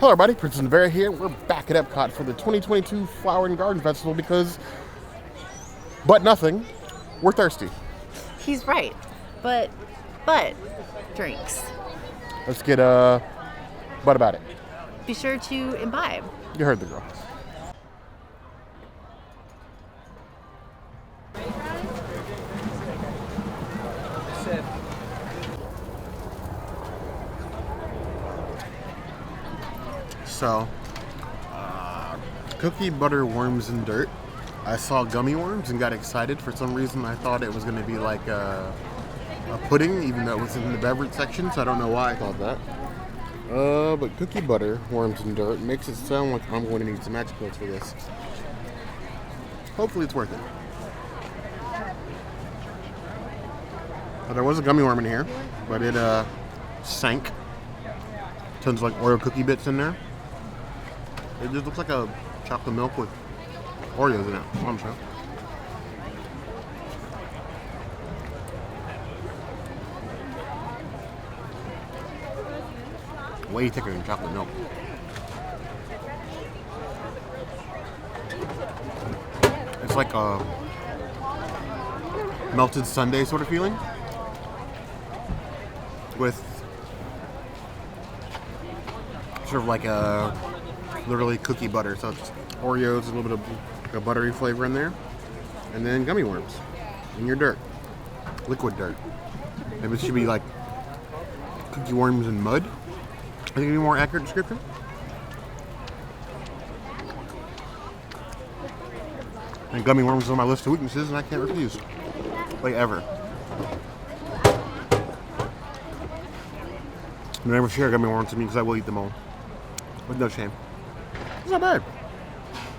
Hello everybody, Princess Nevera here. We're back at Epcot for the 2022 Flower and Garden Festival because, but nothing, we're thirsty. He's right, but drinks. Let's get but about it. Be sure to imbibe. You heard the girl. So, cookie, butter, worms, and dirt. I saw gummy worms and got excited. For some reason, I thought it was going to be like a pudding, even though it was in the beverage section, so I don't know why I thought that. But cookie, butter, worms, and dirt makes it sound like I'm going to need some magic pills for this. Hopefully it's worth it. There was a gummy worm in here, but it sank. Tons of like Oreo cookie bits in there. It just looks like a chocolate milk with Oreos in it. I'm sure. Way thicker than chocolate milk. It's like a melted sundae sort of feeling with sort of like a literally cookie butter. So it's Oreos, a little bit of like a buttery flavor in there, and then gummy worms in your dirt, liquid dirt. Maybe it should be like cookie worms and mud. I think it'd be a more accurate description. And gummy worms is on my list of weaknesses, and I can't refuse. Like ever. Never share gummy worms with me because I will eat them all. With no shame. It's not bad.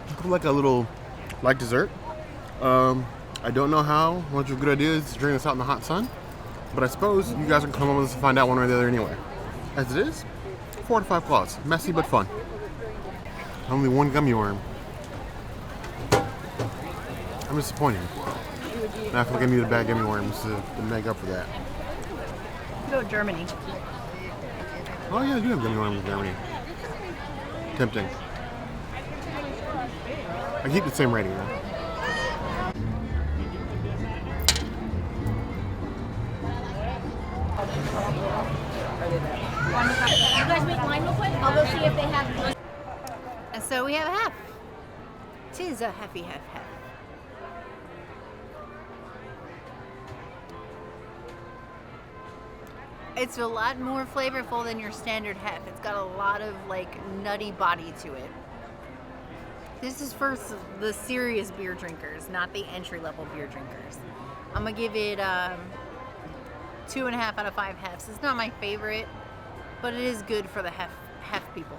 It's like a little light dessert. I don't know how much of a good idea it is to drink this out in the hot sun, but I suppose you guys can come on with us to find out one way or the other anyway. As it is, 4 to 5 claws. Messy but fun. Only one gummy worm. I'm disappointed. I feel like I need a bag of gummy worms to make up for that. Go Germany. Oh yeah, I do have gummy worms in Germany. Tempting. I keep the same rating though. You guys make wine real quick? I'll go see if they have these. And so we have a half. Tis a Hefe half. It's a lot more flavorful than your standard hef. It's got a lot of like nutty body to it. This is for the serious beer drinkers, not the entry-level beer drinkers. I'm gonna give it 2.5 out of 5 hefs. It's not my favorite, but it is good for the hef people.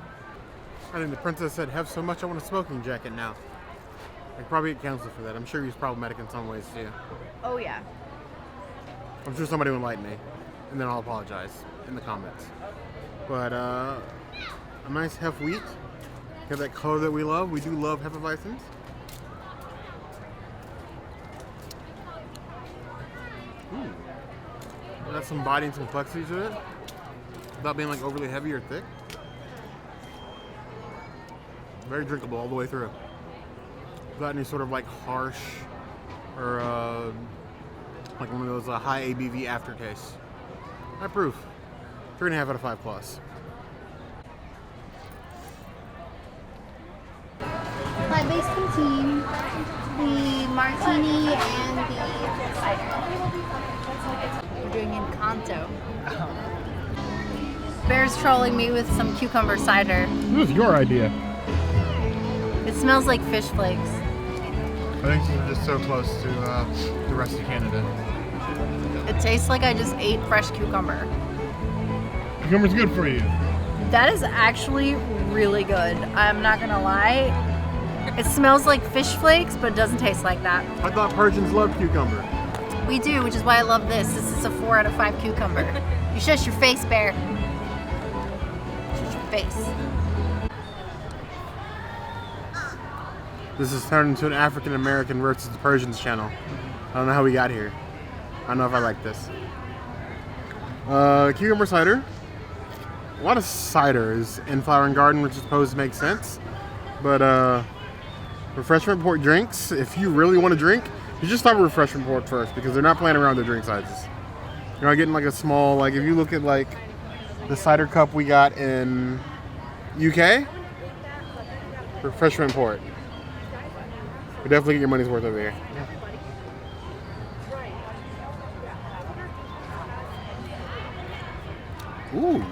I think the princess said, "Have so much I want a smoking jacket now." I could probably get counseled for that. I'm sure he's problematic in some ways too. Oh yeah. I'm sure somebody will enlighten me, and then I'll apologize in the comments. But a nice hef wheat. Got that color that we love. We do love Hefeweizens. Got some body and some complexity to it, without being like overly heavy or thick. Very drinkable all the way through. Without any sort of like harsh or like one of those high ABV aftertastes. I approve. 3.5 out of 5 plus. My base contain the martini and the cider. We're doing Encanto. Bear's trolling me with some cucumber cider. This is your idea. It smells like fish flakes. I think this is just so close to the rest of Canada. It tastes like I just ate fresh cucumber. Cucumber's good for you. That is actually really good. I'm not gonna lie. It smells like fish flakes, but it doesn't taste like that. I thought Persians loved cucumber. We do, which is why I love this. This is a 4 out of 5 cucumber. You shush your face, Bear. Shush your face. This has turned into an African American versus the Persians channel. I don't know how we got here. I don't know if I like this. Cucumber cider. a lot of ciders in Flower and Garden, which is supposed to make sense. But refreshment port drinks, if you really want to drink, you just start with refreshment port first because they're not playing around with their drink sizes. You're not getting like a small, like if you look at like the cider cup we got in UK, refreshment port. You definitely get your money's worth over here. Ooh.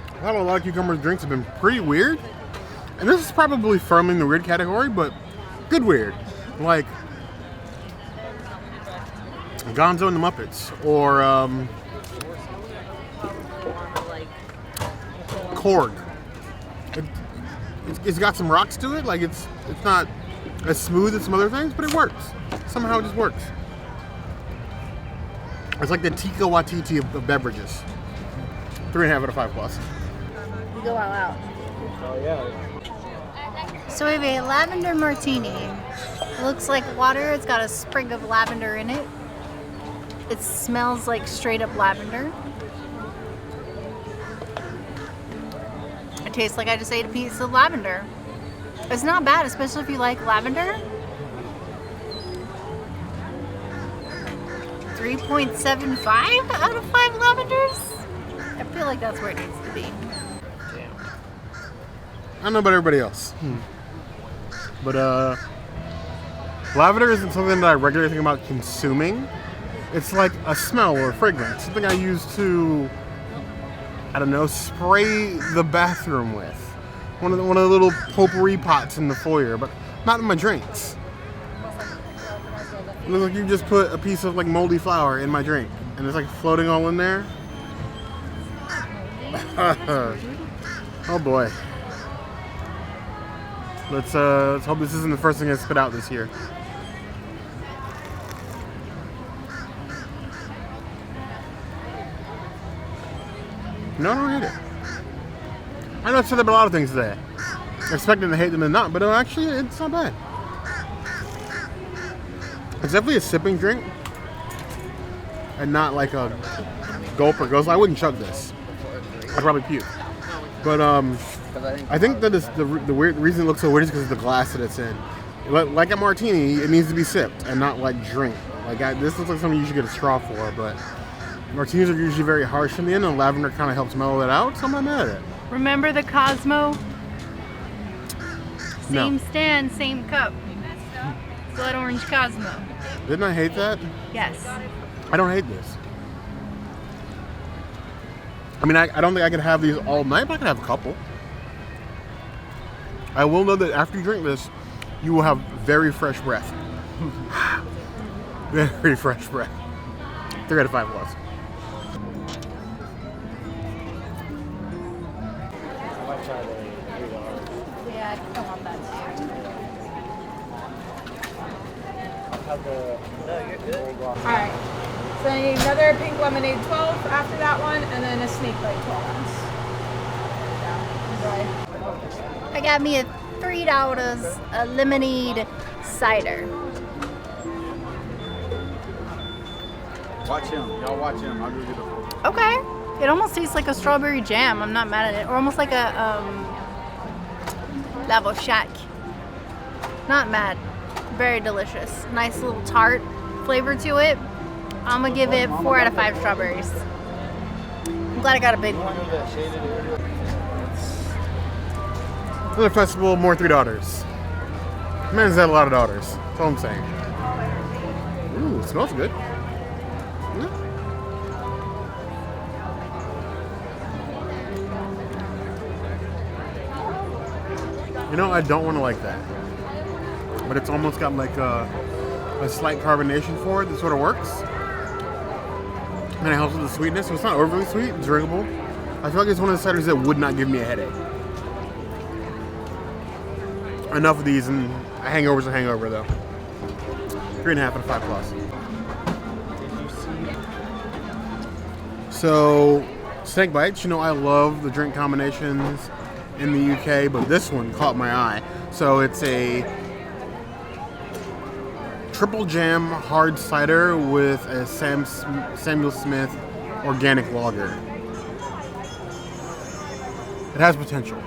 I thought a lot of cucumber drinks have been pretty weird. And this is probably firmly in the weird category, but good weird. Like Gonzo and the Muppets, or Korg. It's got some rocks to it. Like it's not as smooth as some other things, but it works. Somehow it just works. It's like the Tika Watiti of beverages. 3.5 out of 5 plus. You go all out. Oh yeah. So we have a Lavender Martini. It looks like water. It's got a sprig of lavender in it. It smells like straight up lavender. It tastes like I just ate a piece of lavender. It's not bad, especially if you like lavender. 3.75 out of 5 lavenders. I feel like that's where it needs to be. I don't know about everybody else. But lavender isn't something that I regularly think about consuming. It's like a smell or a fragrance. Something I use to, I don't know, spray the bathroom with. One of the little potpourri pots in the foyer, but not in my drinks. It looks like you just put a piece of like moldy flour in my drink, and it's like floating all in there. Oh boy. Let's hope this isn't the first thing I spit out this year. No, I don't hate it. I know I said that about a lot of things today. Expecting to hate them and not, but actually it's not bad. It's definitely a sipping drink and not like a gulp or goes. I wouldn't chug this. I'd probably puke. But I think that the weird reason it looks so weird is because of the glass that it's in. Like a martini, it needs to be sipped and not like drink. This looks like something you should get a straw for, but martinis are usually very harsh in the end, and lavender kind of helps mellow it out, so I'm not mad at it. Remember the Cosmo? Same No. stand, same cup. Blood orange Cosmo. Didn't I hate that? Yes. I don't hate this. I mean, I don't think I could have these all night, but I could have a couple. I will know that after you drink this, you will have very fresh breath. Very fresh breath. 3 out of 5 plus. Yeah, I think I want that too. Alright. So I need another pink lemonade 12 after that one, and then a Snakebite 12 ounce. Yeah, enjoy. I got me a $3 a lemonade cider. Watch him. Y'all watch him. I'll go get a Okay. It almost tastes like a strawberry jam. I'm not mad at it. Or almost like a Lavo Shack. Not mad. Very delicious. Nice little tart flavor to it. I'm gonna give it 4 out of 5 strawberries. I'm glad I got a big one. Another festival, more $3. Man's had a lot of daughters. That's all I'm saying. Ooh, it smells good. You know, I don't want to like that. But it's almost got like a slight carbonation for it that sort of works. And it helps with the sweetness. So it's not overly sweet, it's drinkable. I feel like it's one of the ciders that would not give me a headache. Enough of these, and a hangover's a hangover though. 3.5 out of 5 plus. So, Snakebites, you know I love the drink combinations in the UK, but this one caught my eye. So it's a triple jam hard cider with a Samuel Smith organic lager. It has potential.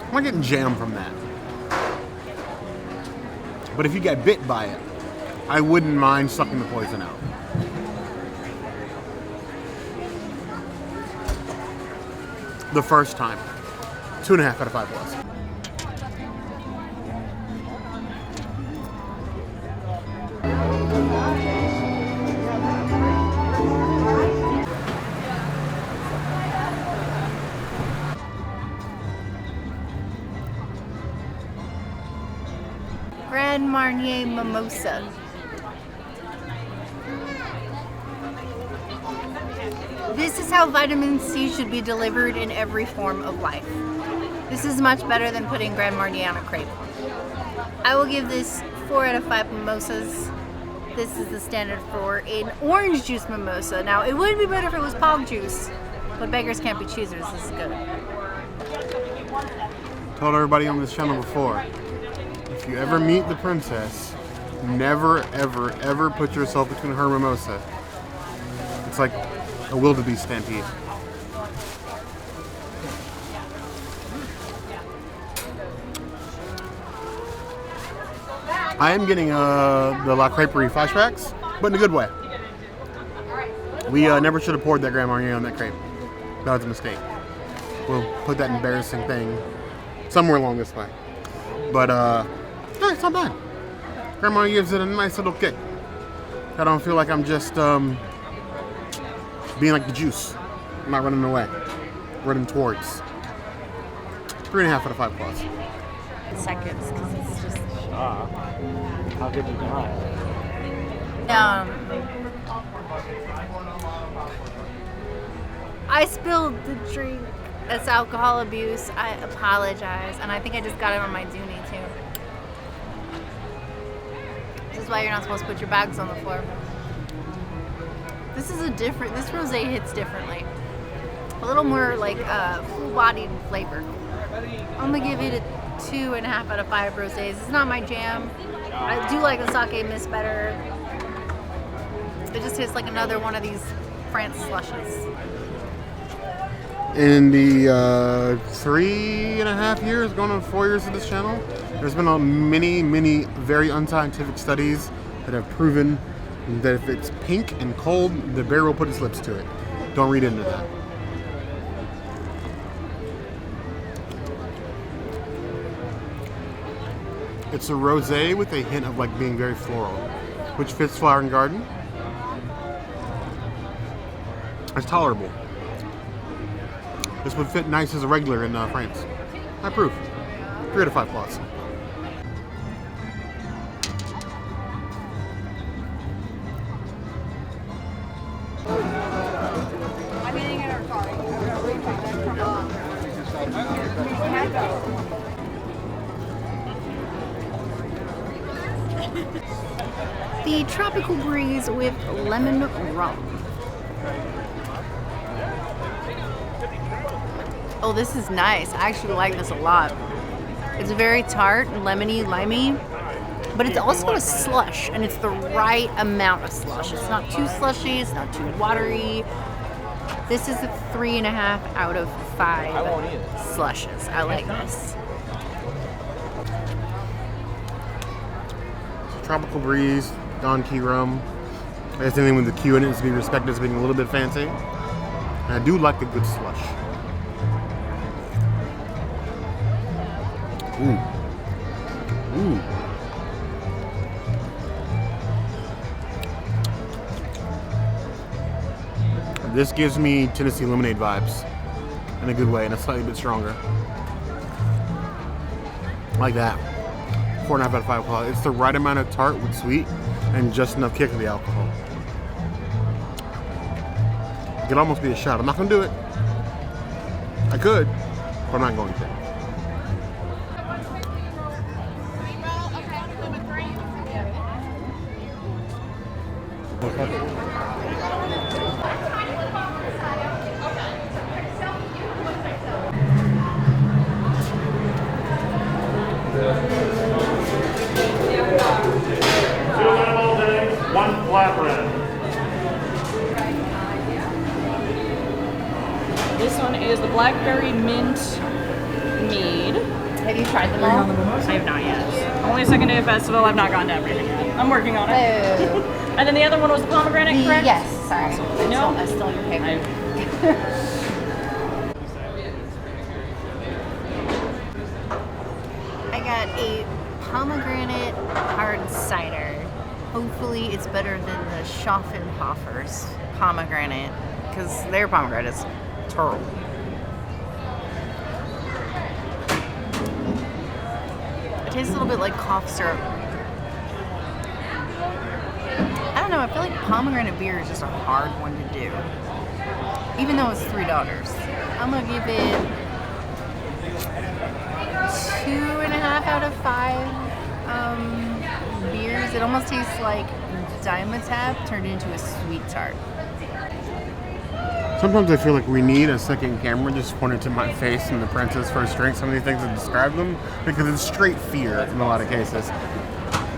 I'm not getting jam from that. But if you get bit by it, I wouldn't mind sucking the poison out. The first time. 2.5 out of 5 plus. Marnier Mimosa. This is how vitamin C should be delivered in every form of life. This is much better than putting Grand Marnier on a crepe. I will give this 4 out of 5 mimosas. This is the standard for an orange juice mimosa. Now, it would be better if it was pog juice, but beggars can't be choosers. This is good. Told everybody on this channel before, if you ever meet the princess, never, ever, ever put yourself between her and mimosa. It's like a wildebeest stampede. I am getting the La Creperie flashbacks, but in a good way. We never should have poured that Grand Marnier on that crepe. That was a mistake. We'll put that embarrassing thing somewhere along this way. But, no, it's not bad. Grand Marnier gives it a nice little kick. I don't feel like I'm just being like the juice. I'm not running away. Running towards. 3.5 out of 5 plus. Seconds, because it's just... How could you not? I spilled the drink. That's alcohol abuse. I apologize. And I think I just got it on my Dooney too. This is why you're not supposed to put your bags on the floor. This is this rosé hits differently. A little more like full-bodied flavor. I'm gonna give it a 2.5 out of 5 rosés. It's not my jam. I do like the sake mist better. It just tastes like another one of these France slushes. In the 3.5 years, going on 4 years of this channel, there's been many very unscientific studies that have proven that if it's pink and cold, the bear will put its lips to it. Don't read into that. It's a rosé with a hint of like being very floral, which fits Flower and Garden. It's tolerable. This would fit nice as a regular in France. I approve. 3 out of 5 plus. I'm eating it or sorry. The Tropical Breeze with lemon rum. Oh, this is nice. I actually like this a lot. It's very tart, lemony, limey, but it's also a slush, and it's the right amount of slush. It's not too slushy, it's not too watery. This is a 3.5 out of 5 slushes. I like this. Tropical Breeze, Don Q Rum. I guess anything with the Q in it is to be respected as being a little bit fancy. And I do like a good slush. Ooh. Ooh. This gives me Tennessee lemonade vibes in a good way, and a slightly bit stronger. Like that. 4.5 out of 5 o'clock. It's the right amount of tart with sweet and just enough kick of the alcohol. It could almost be a shot. I'm not going to do it. I could, but I'm not going to. Blackberry Mint Mead. Have you tried them all? I have not yet. Only second day of festival. I've not gone to everything yet. I'm working on it. Oh. And then the other one was the pomegranate, correct? Yes, sorry. No. I stole your paper. I got a pomegranate hard cider. Hopefully it's better than the Schaffenhofer's pomegranate, because their pomegranate is terrible. It tastes a little bit like cough syrup. I don't know, I feel like pomegranate beer is just a hard one to do. Even though it's $3. I'm gonna give it 2.5 out of 5 beers. It almost tastes like Dimetapp turned into a sweet tart. Sometimes I feel like we need a second camera just pointed to my face and the Princess First Drink, some of these things that describe them, because it's straight fear in a lot of cases.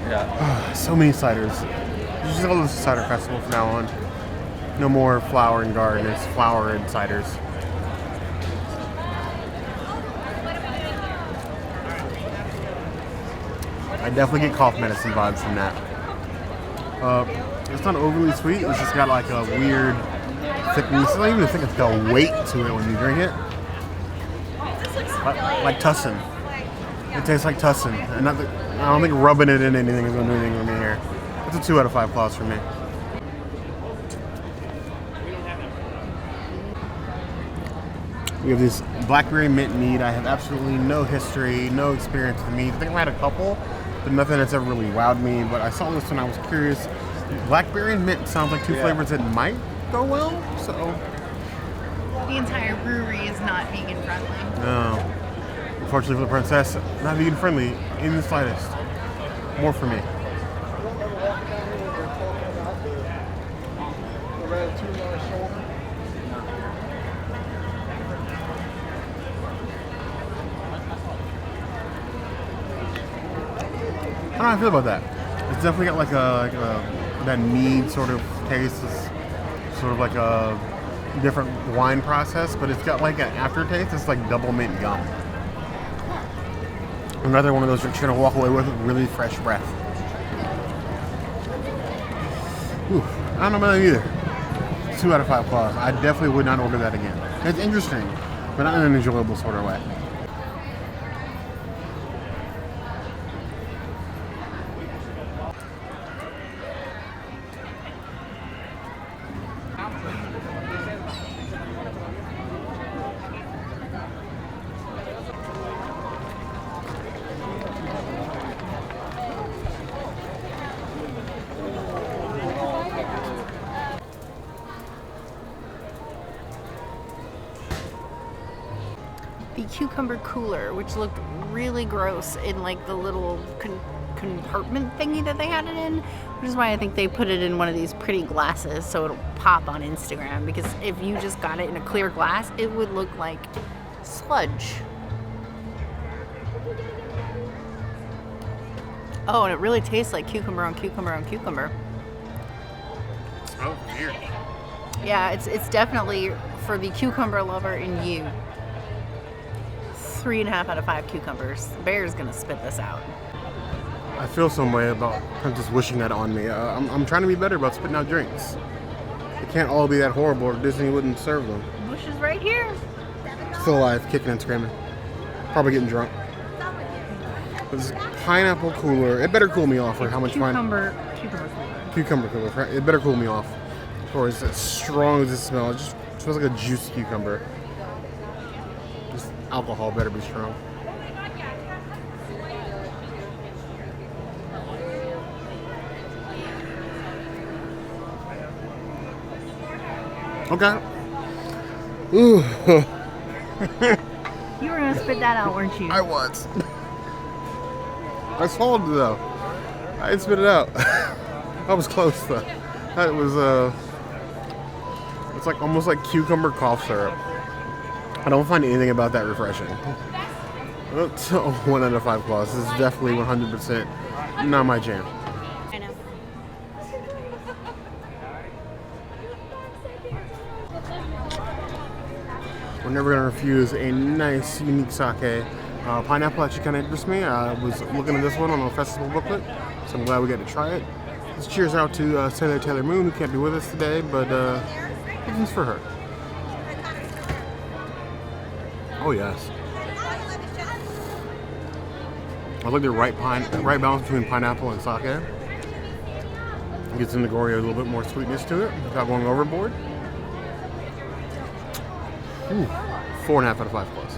Yeah. So many ciders. You just call this a cider festival from now on. No more flower and garden, it's flower and ciders. I definitely get cough medicine vibes from that. It's not overly sweet, it's just got like a weird thickness. I don't even think it's got weight to it when you drink it. Like Tussin. It tastes like Tussin. And I don't think rubbing it in anything is going to do anything for me here. It's a 2 out of 5 claws for me. We have this Blackberry Mint Mead. I have absolutely no history, no experience with mead. I think I've had a couple, but nothing that's ever really wowed me. But I saw this when I was curious. Blackberry and mint sounds like two flavors that might go well, so. The entire brewery is not vegan friendly. No. Unfortunately for the Princess, not vegan friendly in the slightest. More for me. I don't know how I feel about that. It's definitely got like a that mead sort of taste. It's sort of like a different wine process, but it's got like an aftertaste. It's like double mint gum. Another one of those drinks you're gonna walk away with really fresh breath. Ooh, I don't know about that either. 2 out of 5 claws. I definitely would not order that again. It's interesting, but not in an enjoyable sort of way. The cucumber cooler, which looked really gross in like the little compartment thingy that they had it in, which is why I think they put it in one of these pretty glasses so it'll pop on Instagram, because if you just got it in a clear glass, it would look like sludge. Oh, and it really tastes like cucumber on cucumber on cucumber. Oh, weird. Yeah, it's definitely for the cucumber lover in you. 3.5 out of 5 cucumbers. Bear's gonna spit this out. I feel some way about Princess wishing that on me. I'm trying to be better about spitting out drinks. It can't all be that horrible or Disney wouldn't serve them. Bush is right here. Still alive, kicking and screaming. Probably getting drunk. This pineapple cooler, it better cool me off for how much fun. Cucumber cooler. Right? It better cool me off. Or it's as strong as it smells. It just smells like a juicy cucumber. This alcohol better be strong. Okay. Ooh. You were gonna spit that out, weren't you? I was. I swallowed it though. I didn't spit it out. I was close though. That was it's like almost like cucumber cough syrup. I don't find anything about that refreshing. It's 1 out of 5 claws. This is definitely 100% not my jam. I know. I'm never gonna refuse a nice, unique sake. Pineapple actually kind of interests me. I was looking at this one on a festival booklet, so I'm glad we got to try it. Let's cheers out to Sailor Taylor Moon, who can't be with us today, but this one's for her. Oh yes. I like the right balance between pineapple and sake. It gets the Nigori a little bit more sweetness to it without going overboard. Ooh, 4.5 out of 5 plus.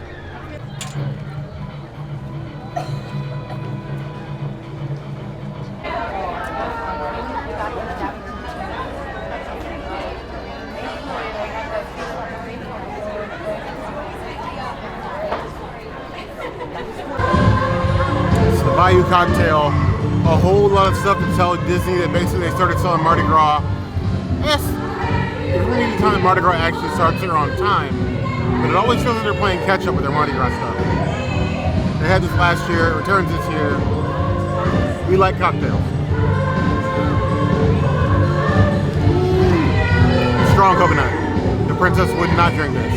Bayou Cocktail, a whole lot of stuff to tell Disney that basically they started selling Mardi Gras. Yes, it's really the time that Mardi Gras actually starts there on time, but it always feels like they're playing catch up with their Mardi Gras stuff. They had this last year, it returns this year. We like cocktails. Strong coconut. The princess would not drink this.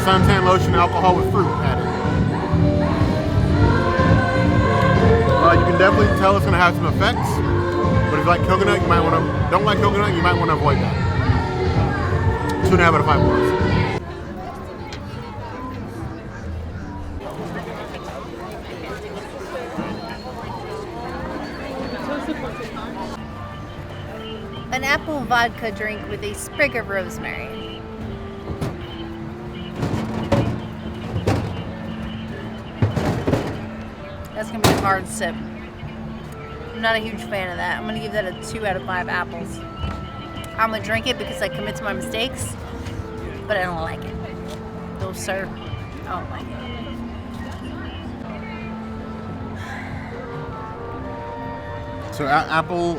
Suntan lotion, alcohol with fruit added. You can definitely tell it's going to have some effects, but if you like coconut, you might want to. Don't like coconut, you might want to avoid that. 2.5 out of 5 plus. An apple vodka drink with a sprig of rosemary. That's gonna be a hard sip. I'm not a huge fan of that. I'm gonna give that a 2 out of 5 apples. I'm gonna drink it because I commit to my mistakes, but I don't like it. No, sir. I don't like it. So apple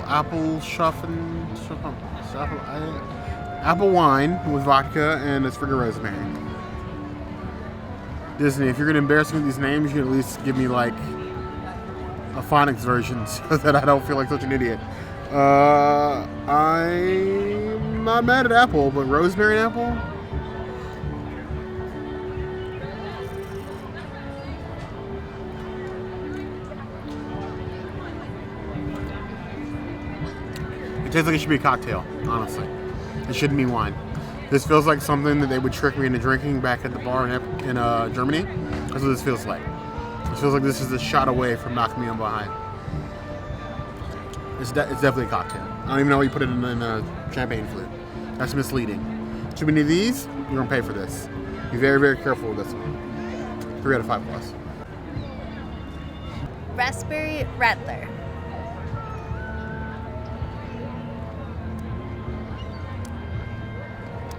wine with vodka and a sprig of rosemary. Disney, if you're gonna embarrass me with these names, you can at least give me like a phonics version so that I don't feel like such an idiot. I'm not mad at apple, but rosemary and apple? It tastes like it should be a cocktail, honestly. It shouldn't be wine. This feels like something that they would trick me into drinking back at the bar in Germany. That's what this feels like. It feels like this is a shot away from knocking me on behind. It's definitely a cocktail. I don't even know why you put it in a champagne flute. That's misleading. Too many of these, you're gonna pay for this. Be very, very careful with this one. 3 out of 5 plus. Raspberry Rattler.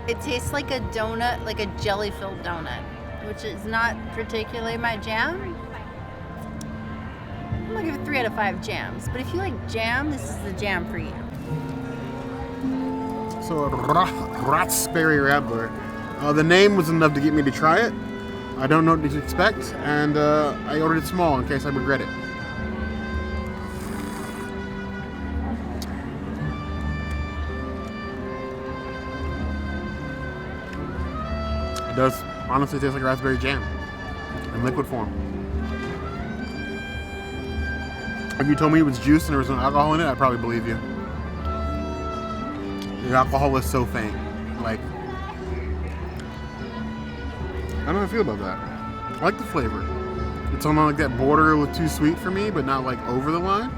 It tastes like a donut, like a jelly-filled donut, which is not particularly my jam. I'm gonna give it 3 out of 5 jams, but if you like jam, this is the jam for you. So, Raspberry Rattler. The name was enough to get me to try it. I don't know what to expect, and I ordered it small in case I regret it. It does honestly taste like raspberry jam in liquid form. If you told me it was juice and there was no alcohol in it, I'd probably believe you. The alcohol was so faint. Like, I don't know how I feel about that. I like the flavor. It's on like that border with too sweet for me, but not like over the line.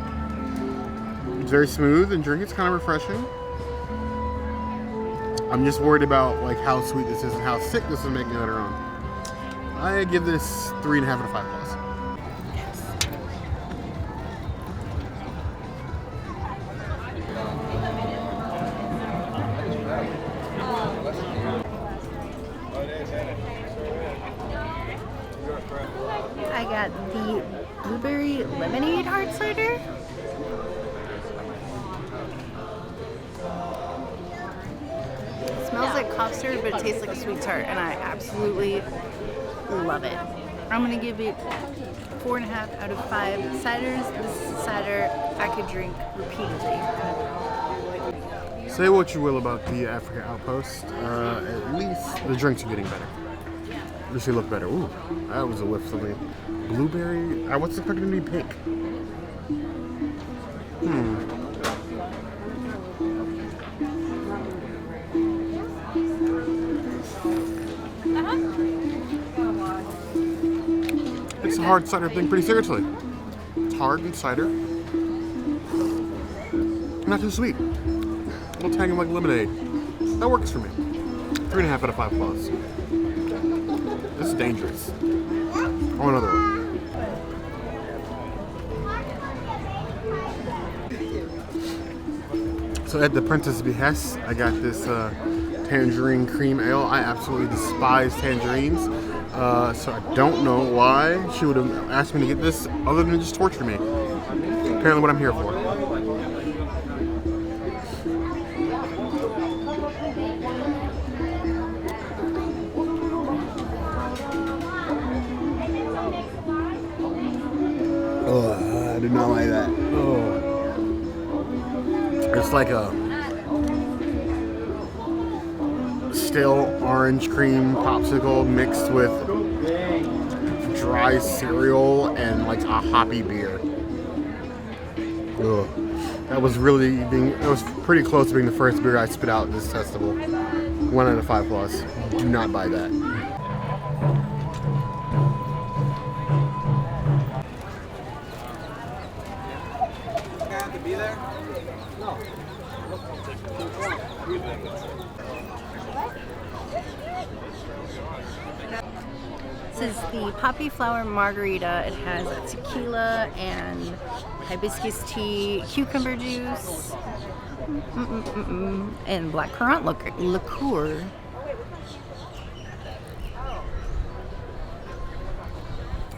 It's very smooth and drink. It's kind of refreshing. I'm just worried about like how sweet this is and how sick this will make me later on. I give this 3.5 out of 5 plus. I got the blueberry lemonade hard cider. It smells like cough syrup, but it tastes like a sweet tart, and I absolutely love it. I'm gonna give it 4.5 out of 5 ciders. This is a cider I could drink repeatedly. Say what you will about the Africa Outpost, at least the drinks are getting better. This look better. Ooh, that was a whiff for me. Blueberry. I was expecting to be pink. It's a hard cider thing pretty seriously. It's hard and cider. Not too sweet. A little tangy like lemonade. That works for me. 3.5 out of 5 plus. This is dangerous. Oh, another one. So at the Princess Behest, I got this tangerine cream ale. I absolutely despise tangerines. So I don't know why she would have asked me to get this other than just torture me. Apparently what I'm here for. Oh, I did not like that. Oh. It's like a stale orange cream popsicle mixed with dry cereal and like a hoppy beer. Ugh. That was pretty close to being the first beer I spit out this festival. 1 out of 5 plus. Do not buy that. This is the Poppy Flower Margarita. It has a tequila and hibiscus tea, cucumber juice, and blackcurrant liqueur.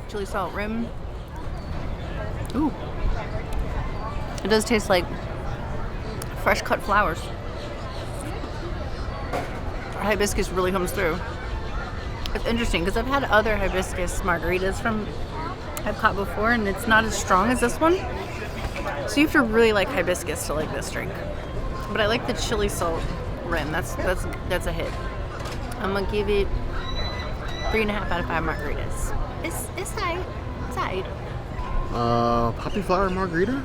Chili salt rim. Ooh. It does taste like fresh cut flowers. Hibiscus really comes through. It's interesting because I've had other hibiscus margaritas from Epcot before, and it's not as strong as this one. So you have to really like hibiscus to like this drink. But I like the chili salt rim. That's a hit. I'm gonna give it 3.5 out of 5 margaritas. It's tight. It's tight. Poppy flower margarita?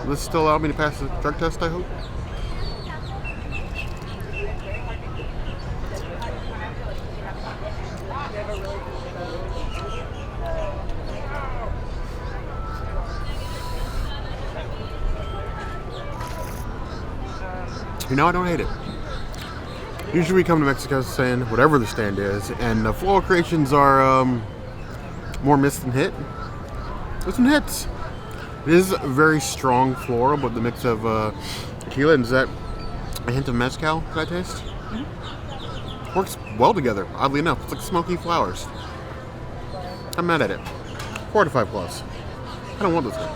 Will this still allow me to pass the drug test, I hope? You know, I don't hate it. Usually we come to Mexico saying whatever the stand is, and the floral creations are more miss than hit. This one hits. It is very strong floral, but the mix of tequila, and is that a hint of mezcal that I taste? Mm-hmm. Works well together, oddly enough. It's like smoky flowers. I'm mad at it. 4 out of 5 plus. I don't want this one.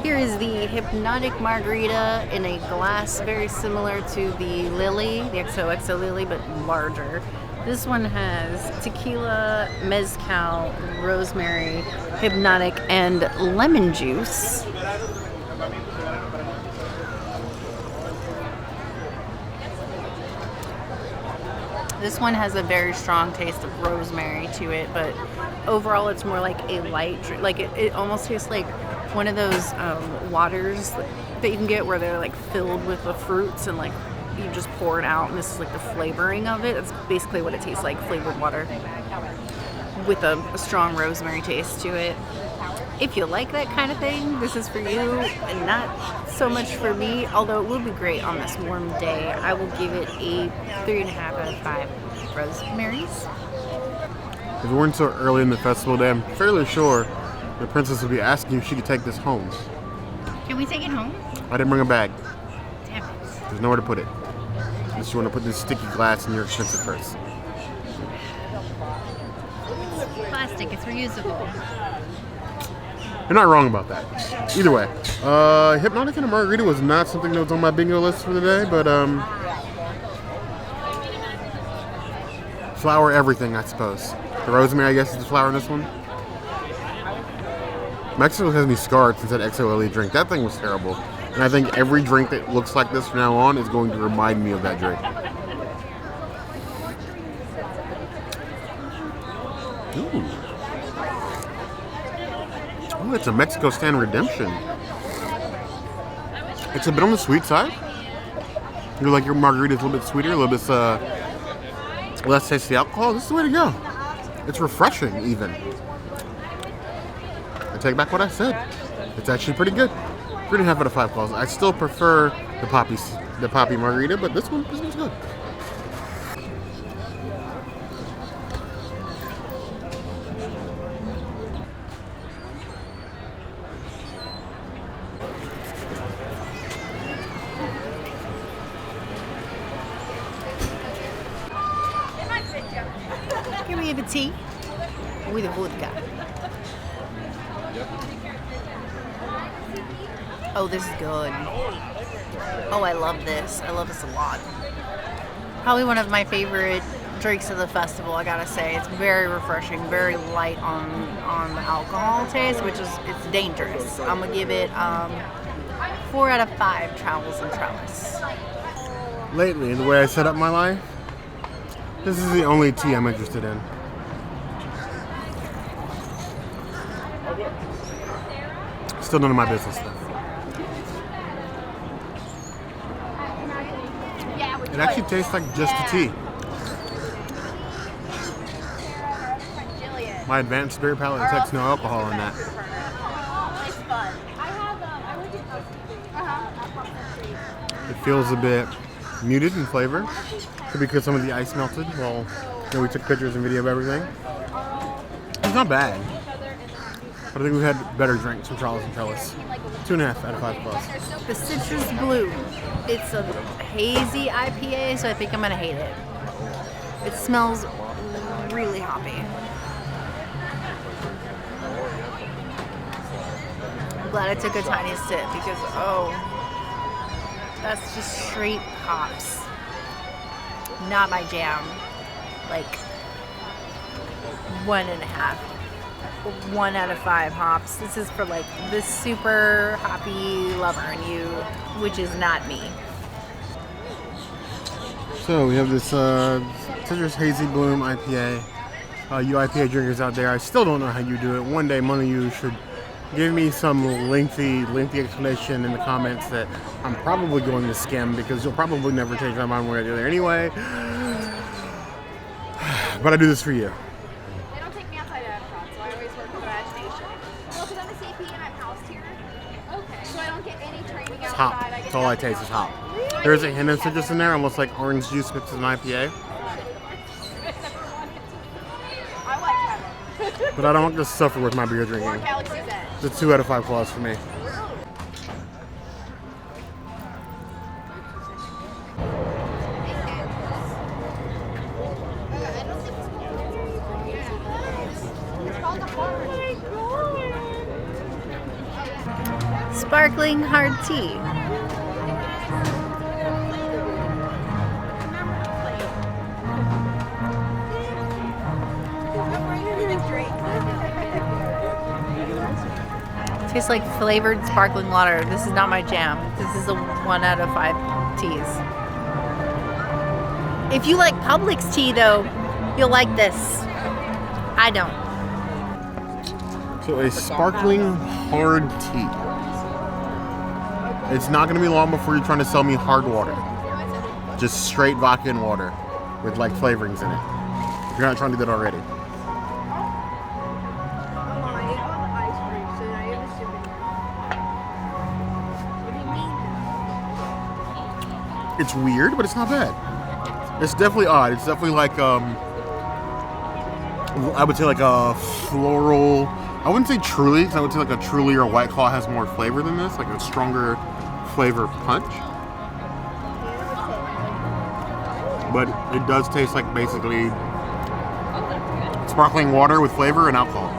Here is the Hypnotic Margarita in a glass very similar to the Lily, the XOXO Lily, but larger. This one has tequila, mezcal, rosemary, hypnotic, and lemon juice. This one has a very strong taste of rosemary to it, but overall it's more like a light drink. Like it almost tastes like one of those waters that you can get where they're like filled with the fruits and like you just pour it out, and this is like the flavoring of it. That's basically what it tastes like, flavored water with a strong rosemary taste to it. If you like that kind of thing, this is for you, and not so much for me, although it will be great on this warm day. I will give it a 3.5 out of 5 rosemaries. If it weren't so early in the festival day, I'm fairly sure the princess would be asking if she could take this home. Can we take it home? I didn't bring a bag. Damn it. There's nowhere to put it. Unless you want to put this sticky glass in your expensive purse. It's plastic, it's reusable. You're not wrong about that. Either way, Hypnotic and a Margarita was not something that was on my bingo list for the day, but flower everything, I suppose. The rosemary, I guess, is the flower in this one. Mexico has me scarred since that XOLE drink. That thing was terrible. And I think every drink that looks like this from now on is going to remind me of that drink. Ooh. Oh, it's a Mexico Stand Redemption. It's a bit on the sweet side. You're like your margarita is a little bit sweeter, a little bit less tasty alcohol. This is the way to go. It's refreshing, even. I take back what I said. It's actually pretty good. 3.5 out of 5 claws. I still prefer the poppy margarita, but this one's good. Here we have a tea with a vodka. Oh, this is good. Oh, I love this. I love this a lot. Probably one of my favorite drinks of the festival, I gotta say. It's very refreshing, very light on the alcohol taste, which is, it's dangerous. I'm gonna give it 4 out of 5 travels and trellis. Lately, the way I set up my life, this is the only tea I'm interested in. Still none of my business though. It actually tastes like just a tea. My advanced beer palate detects no alcohol in that. It feels a bit muted in flavor. Could be because some of the ice melted while we took pictures and video of everything. It's not bad. But I think we've had better drinks from Charles and Trellis. 2.5 out of 5 plus. The Citrus Blue. It's a hazy IPA, so I think I'm gonna hate it. It smells really hoppy. I'm glad I took a tiny sip because, oh, that's just straight hops. Not my jam. Like 1.5. 1 out of 5 hops. This is for like the super hoppy lover in you, which is not me. So we have this Citrus Hazy Bloom IPA. You IPA drinkers out there, I still don't know how you do it. One day, one of you should give me some lengthy explanation in the comments that I'm probably going to skim because you'll probably never change my mind when I do it anyway. But I do this for you. They don't take me outside of Epcot, so I always work with imagination. Well, because I'm a CP and I'm housed here. Okay. So I don't get any training It's outside. hop. That's all I taste is hop. There's a hint of citrus in there, almost like orange juice mixed with an IPA. I like that. But I don't want to suffer with my beer Or drinking. Galaxy's Edge. It's a 2 out of 5 claws for me. Sparkling hard tea. Tastes like flavored sparkling water. This is not my jam. This is a 1 out of 5 teas. If you like Publix tea though, you'll like this. I don't. So a sparkling hard tea. It's not going to be long before you're trying to sell me hard water. Just straight vodka and water with like flavorings in it. If you're not trying to do that already. It's weird, but it's not bad. It's definitely odd. It's definitely like I would say like a floral. I wouldn't say truly, because I would say like a Truly or a White Claw has more flavor than this, like a stronger flavor punch. But it does taste like basically sparkling water with flavor and alcohol.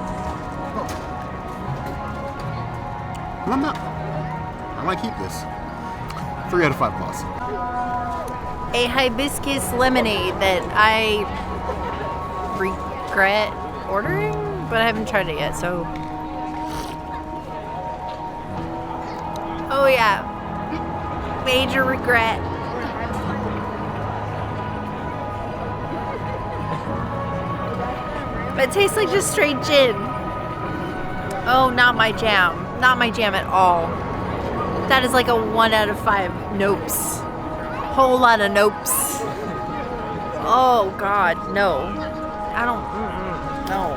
And I'm not. I might keep this. 3 out of 5 claws. A hibiscus lemonade that I regret ordering, but I haven't tried it yet, so. Oh yeah, major regret. It tastes like just straight gin. Oh, not my jam. Not my jam at all. That is like a 1 out of 5 nopes. Whole lot of nopes. Oh God, no. I don't, no.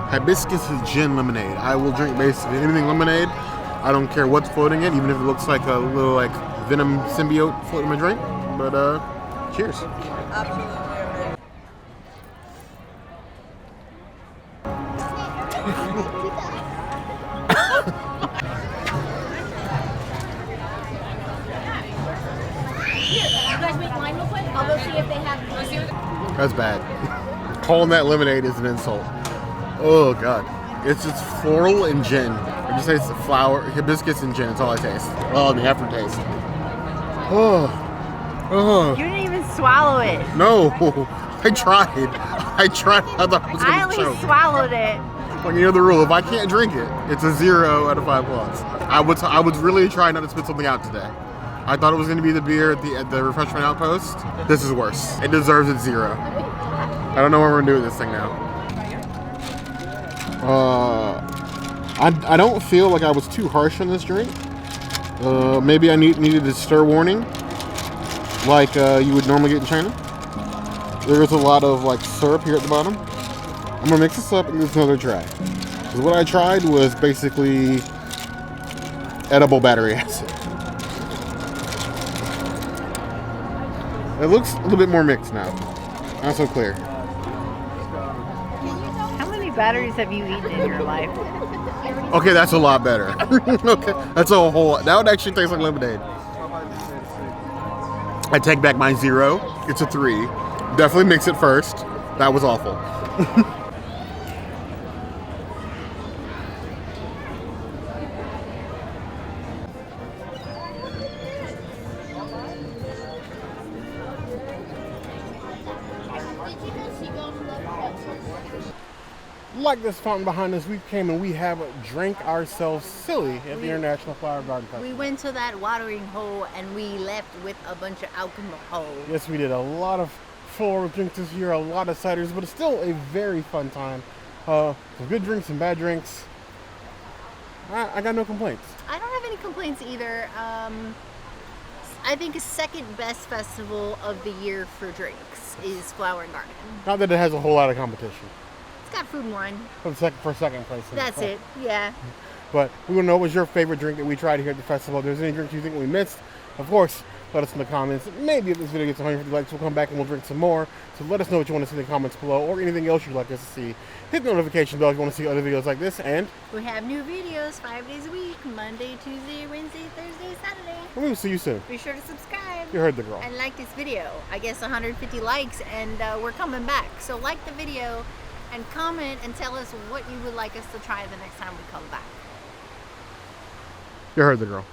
Hibiscus is gin lemonade. I will drink basically anything lemonade. I don't care what's floating it, even if it looks like a little like venom symbiote floating my drink. But cheers. I'll go see if they have. That's bad. Calling that lemonade is an insult. Oh God. It's just floral and gin. I just taste the flower, hibiscus and gin. That's all I taste. Oh, and the aftertaste. Oh. Oh. You didn't even swallow it. No. I tried. I thought I was I going only to choke. swallowed it. Like, you know the rule. If I can't drink it, it's a 0 out of 5 plus. I would really try not to spit something out today. I thought it was going to be the beer at the refreshment outpost. This is worse. It deserves its 0. I don't know what we're going to do with this thing now. I don't feel like I was too harsh on this drink. Maybe I needed a stir warning, like you would normally get in China. There is a lot of like syrup here at the bottom. I'm gonna mix this up and give this another try. Because what I tried was basically edible battery acid. It looks a little bit more mixed now. Not so clear. How many batteries have you eaten in your life? Okay, that's a lot better. Okay, that's a whole lot. That would actually taste like lemonade. I take back my 0. It's a 3. Definitely mix it first. That was awful. Like this fountain behind us, we came and we have drank ourselves silly at the International Flower Garden Festival. We went to that watering hole and we left with a bunch of alcohol. Yes, we did a lot of floral drinks this year, a lot of ciders, but it's still a very fun time. Some good drinks and bad drinks. I got no complaints. I don't have any complaints either. I think a second best festival of the year for drinks is Flower Garden. Not that it has a whole lot of competition. It's got food and wine. For second place. That's it, yeah. But we want to know what was your favorite drink that we tried here at the festival. If there's any drinks you think we missed, of course, let us in the comments. Maybe if this video gets 150 likes, we'll come back and we'll drink some more. So let us know what you want to see in the comments below, or anything else you'd like us to see. Hit the notification bell if you want to see other videos like this, and we have new videos 5 days a week, Monday, Tuesday, Wednesday, Thursday, Saturday. we will see you soon. Be sure to subscribe. You heard the girl. And like this video. I guess 150 likes and we're coming back. So like the video and comment and tell us what you would like us to try the next time we come back. You heard the girl.